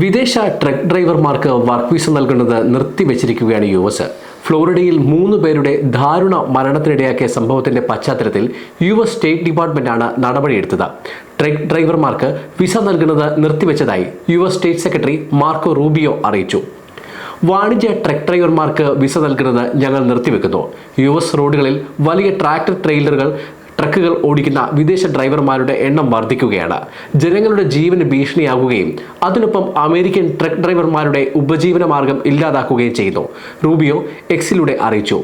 വിദേശ truck ഡ്രൈവർമാർക്ക് work visa നൽകുന്നത് നിർത്തിവെച്ചിരിക്കുകയാണ് US. ഫ്ലോറിഡയിൽ 3 പേരുടെ ദാരുണ മരണത്തിനിടയാക്കിയ സംഭവത്തിന്റെ പശ്ചാത്തലത്തിൽ യുഎസ് സ്റ്റേറ്റ് ഡിപ്പാർട്ട്മെന്റാണ് നടപടിയെടുത്തത്. ട്രക്ക് ഡ്രൈവർമാർക്ക് വിസ നൽകുന്നത് നിർത്തിവെച്ചതായി US state secretary Marco Rubio അറിയിച്ചു. വാണിജ്യ ട്രക്ക് ഡ്രൈവർമാർക്ക് വിസ നൽകുന്നത് ഞങ്ങൾ നിർത്തിവെക്കുന്നു. യുഎസ് റോഡുകളിൽ വലിയ ട്രക്കുകൾ ഓടിക്കുന്ന വിദേശ ഡ്രൈവർമാരുടെ എണ്ണം വർദ്ധിക്കുകയാണ്. ജനങ്ങളുടെ ജീവന് ഭീഷണിയാകുകയും അതിനൊപ്പം അമേരിക്കൻ ട്രക്ക് ഡ്രൈവർമാരുടെ ഉപജീവന മാർഗം ഇല്ലാതാക്കുകയും ചെയ്യുന്നു, റൂബിയോ എക്സിലൂടെ അറിയിച്ചു.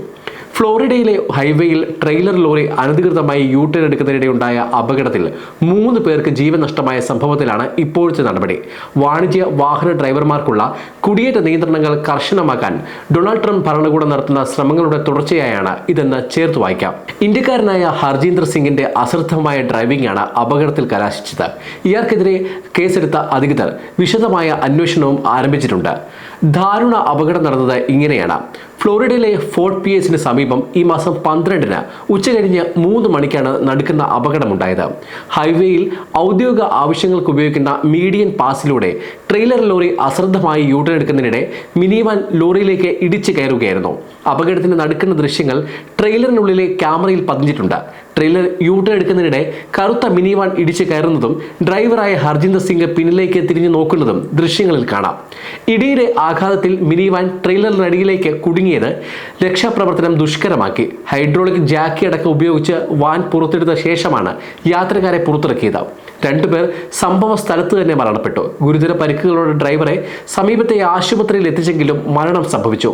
ഫ്ലോറിഡയിലെ ഹൈവേയിൽ ട്രെയിലർ ലോറി അനധികൃതമായി യു-ടേൺ എടുക്കുന്നതിനിടെയുണ്ടായ അപകടത്തിൽ 3 പേർക്ക് ജീവൻ നഷ്ടമായ സംഭവത്തിലാണ് ഇപ്പോഴത്തെ നടപടി. വാണിജ്യ വാഹന ഡ്രൈവർമാർക്കുള്ള കുടിയേറ്റ നിയന്ത്രണങ്ങൾ കർശനമാക്കാൻ ഡൊണാൾഡ് ട്രംപ് ഭരണകൂടം നടത്തുന്ന ശ്രമങ്ങളുടെ തുടർച്ചയായാണ് ഇതെന്ന് ചേർത്ത് വായിക്കാം. ഇന്ത്യക്കാരനായ ഹർജീന്ദർ സിംഗിന്റെ അശ്രദ്ധമായ ഡ്രൈവിംഗാണ് അപകടത്തിൽ കലാശിച്ചത്. ഇയാൾക്കെതിരെ കേസെടുത്ത അധികൃതർ വിശദമായ അന്വേഷണവും ആരംഭിച്ചിട്ടുണ്ട്. ദാരുണ അപകടം നടന്നത് ഇങ്ങനെയാണ്. ഫ്ലോറിഡയിലെ ഫോർട്ട് പിയേഴ്സിന് സമീപം ഈ മാസം 12-ന് ഉച്ചകഴിഞ്ഞ് 3 മണിക്കാണ് നടുക്കുന്ന അപകടമുണ്ടായത്. ഹൈവേയിൽ ഔദ്യോഗിക ആവശ്യങ്ങൾക്ക് ഉപയോഗിക്കുന്ന മീഡിയൻ പാസിലൂടെ ട്രെയിലർ ലോറി അശ്രദ്ധമായി യു-ടേൺ എടുക്കുന്നതിനിടെ മിനിവാൻ ലോറിയിലേക്ക് ഇടിച്ചു കയറുകയായിരുന്നു. അപകടത്തിന് നടുക്കുന്ന ദൃശ്യങ്ങൾ ട്രെയിലറിനുള്ളിലെ ക്യാമറയിൽ പതിഞ്ഞിട്ടുണ്ട്. ട്രെയിലർ യു-ടേൺ എടുക്കുന്നതിനിടെ കറുത്ത മിനിവാൻ ഇടിച്ചു കയറുന്നതും ഡ്രൈവറായ ഹർജീന്ദർ സിംഗ് പിന്നിലേക്ക് തിരിഞ്ഞു നോക്കുന്നതും ദൃശ്യങ്ങളിൽ കാണാം. ഇടിയുടെ ആഘാതത്തിൽ മിനിവാൻ ട്രെയിലറിനടിയിലേക്ക് കുടുങ്ങിയത് രക്ഷാപ്രവർത്തനം ദുഷ്കരമാക്കി. ഹൈഡ്രോളിക് ജാക്കി അടക്കം ഉപയോഗിച്ച് വാൻ പുറത്തെടുത്ത ശേഷമാണ് യാത്രക്കാരെ പുറത്തിറക്കിയത്. 2 പേർ സംഭവ സ്ഥലത്ത് തന്നെ മരണപ്പെട്ടു. ഗുരുതര പരിക്കുകളോടെ ഡ്രൈവറെ സമീപത്തെ ആശുപത്രിയിൽ എത്തിച്ചെങ്കിലും മരണം സംഭവിച്ചു.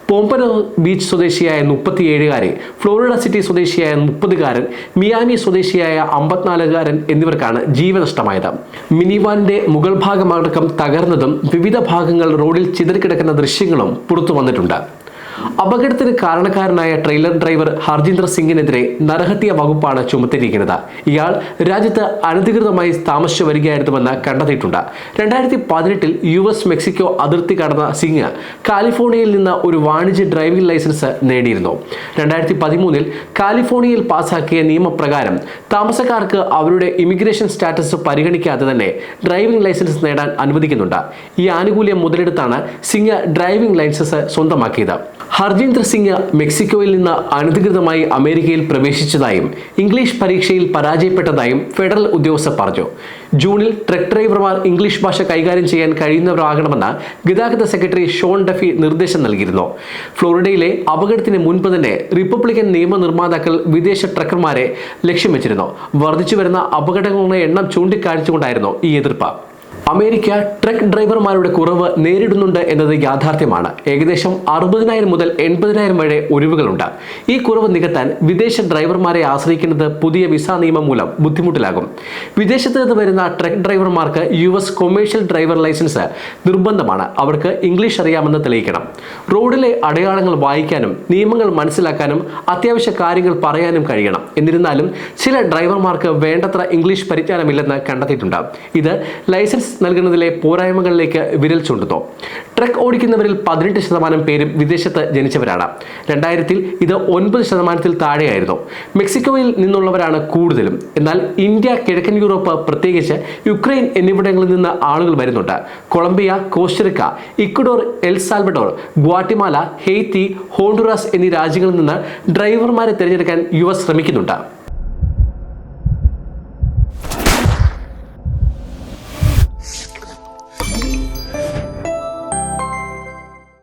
പോംപനോ ബീച്ച് സ്വദേശിയായ 37-കാരി, ഫ്ലോറിഡ സിറ്റി സ്വദേശിയായ 30-കാരൻ, മിയാമി സ്വദേശിയായ 54-കാരൻ എന്നിവർക്കാണ് ജീവനഷ്ടമായത്. മിനിവാനിന്റെ മുകൾ ഭാഗമടക്കം തകർന്നതും വിവിധ ഭാഗങ്ങൾ റോഡിൽ ചിതറിക്കിടക്കുന്ന ദൃശ്യങ്ങളും പുറത്തു വന്നിട്ടുണ്ട്. അപകടത്തിന് കാരണക്കാരനായ ട്രെയിലർ ഡ്രൈവർ ഹർജീന്ദർ സിംഗിനെതിരെ നരഹത്യ വകുപ്പാണ് ചുമത്തിയിരിക്കുന്നത്. ഇയാൾ രാജ്യത്ത് അനധികൃതമായി താമസിച്ചു വരികയായിരുന്നുവെന്ന് കണ്ടെത്തിയിട്ടുണ്ട്. 2018-ൽ യുഎസ് മെക്സിക്കോ അതിർത്തി കടന്ന സിംഗ് കാലിഫോർണിയയിൽ നിന്ന് ഒരു വാണിജ്യ ഡ്രൈവിംഗ് ലൈസൻസ് നേടിയിരുന്നു. 2013-ൽ കാലിഫോർണിയയിൽ പാസാക്കിയ നിയമപ്രകാരം താമസക്കാർക്ക് അവരുടെ ഇമിഗ്രേഷൻ സ്റ്റാറ്റസ് പരിഗണിക്കാതെ തന്നെ ഡ്രൈവിംഗ് ലൈസൻസ് നേടാൻ അനുവദിക്കുന്നുണ്ട്. ഈ ആനുകൂല്യം മുതലെടുത്താണ് സിംഗ് ഡ്രൈവിംഗ് ലൈസൻസ് സ്വന്തമാക്കിയത്. ഹർജീന്ദർ സിംഗ് മെക്സിക്കോയിൽ നിന്ന് അനധികൃതമായി അമേരിക്കയിൽ പ്രവേശിച്ചതായും ഇംഗ്ലീഷ് പരീക്ഷയിൽ പരാജയപ്പെട്ടതായും ഫെഡറൽ ഉദ്യോഗസ്ഥർ പറഞ്ഞു. ജൂണിൽ ട്രക്ക് ഡ്രൈവർമാർ ഇംഗ്ലീഷ് ഭാഷ കൈകാര്യം ചെയ്യാൻ കഴിയുന്നവരാകണമെന്ന് ഗതാഗത സെക്രട്ടറി ഷോൺ ഡഫി നിർദ്ദേശം നൽകിയിരുന്നു. ഫ്ലോറിഡയിലെ അപകടത്തിന് മുൻപ് തന്നെ റിപ്പബ്ലിക്കൻ നിയമനിർമ്മാതാക്കൾ വിദേശ ട്രക്കർമാരെ ലക്ഷ്യം വെച്ചിരുന്നു. വർദ്ധിച്ചുവരുന്ന അപകടങ്ങളുടെ എണ്ണം ചൂണ്ടിക്കാണിച്ചുകൊണ്ടായിരുന്നു ഈ എതിർപ്പ്. അമേരിക്ക ട്രക്ക് ഡ്രൈവർമാരുടെ കുറവ് നേരിടുന്നുണ്ട് എന്നത് യാഥാർത്ഥ്യമാണ്. ഏകദേശം 60,000 മുതൽ 80,000 വരെ ഒഴിവുകളുണ്ട്. ഈ കുറവ് നികത്താൻ വിദേശ ഡ്രൈവർമാരെ ആശ്രയിക്കുന്നത് പുതിയ വിസ നിയമം മൂലം ബുദ്ധിമുട്ടിലാകും. വിദേശത്ത് നിന്ന് വരുന്ന ട്രക്ക് ഡ്രൈവർമാർക്ക് യുഎസ് കൊമേഴ്ഷ്യൽ ഡ്രൈവർ ലൈസൻസ് നിർബന്ധമാണ്. അവർക്ക് ഇംഗ്ലീഷ് അറിയാമെന്ന് തെളിയിക്കണം. റോഡിലെ അടയാളങ്ങൾ വായിക്കാനും നിയമങ്ങൾ മനസ്സിലാക്കാനും അത്യാവശ്യ കാര്യങ്ങൾ പറയാനും കഴിയണം. എന്നിരുന്നാലും ചില ഡ്രൈവർമാർക്ക് വേണ്ടത്ര ഇംഗ്ലീഷ് പരിജ്ഞാനമില്ലെന്ന് കണ്ടെത്തിയിട്ടുണ്ട്. ഇത് ലൈസൻസ് നൽകുന്നതിലെ പോരായ്മകളിലേക്ക് വിരൽ ചൂണ്ടുന്നു. ട്രക്ക് ഓടിക്കുന്നവരിൽ 18% പേരും വിദേശത്ത് ജനിച്ചവരാണ്. 2000-ൽ ഇത് 9% താഴെയായിരുന്നു. മെക്സിക്കോയിൽ നിന്നുള്ളവരാണ് കൂടുതലും. എന്നാൽ ഇന്ത്യ, കിഴക്കൻ യൂറോപ്പ്, പ്രത്യേകിച്ച് യുക്രൈൻ എന്നിവിടങ്ങളിൽ നിന്ന് ആളുകൾ വരുന്നുണ്ട്. Colombia, Costa Rica, Ecuador, El Salvador, Guatemala, Haiti, Honduras എന്നീ രാജ്യങ്ങളിൽ നിന്ന് ഡ്രൈവർമാരെ തിരഞ്ഞെടുക്കാൻ യുഎസ് ശ്രമിക്കുന്നുണ്ട്.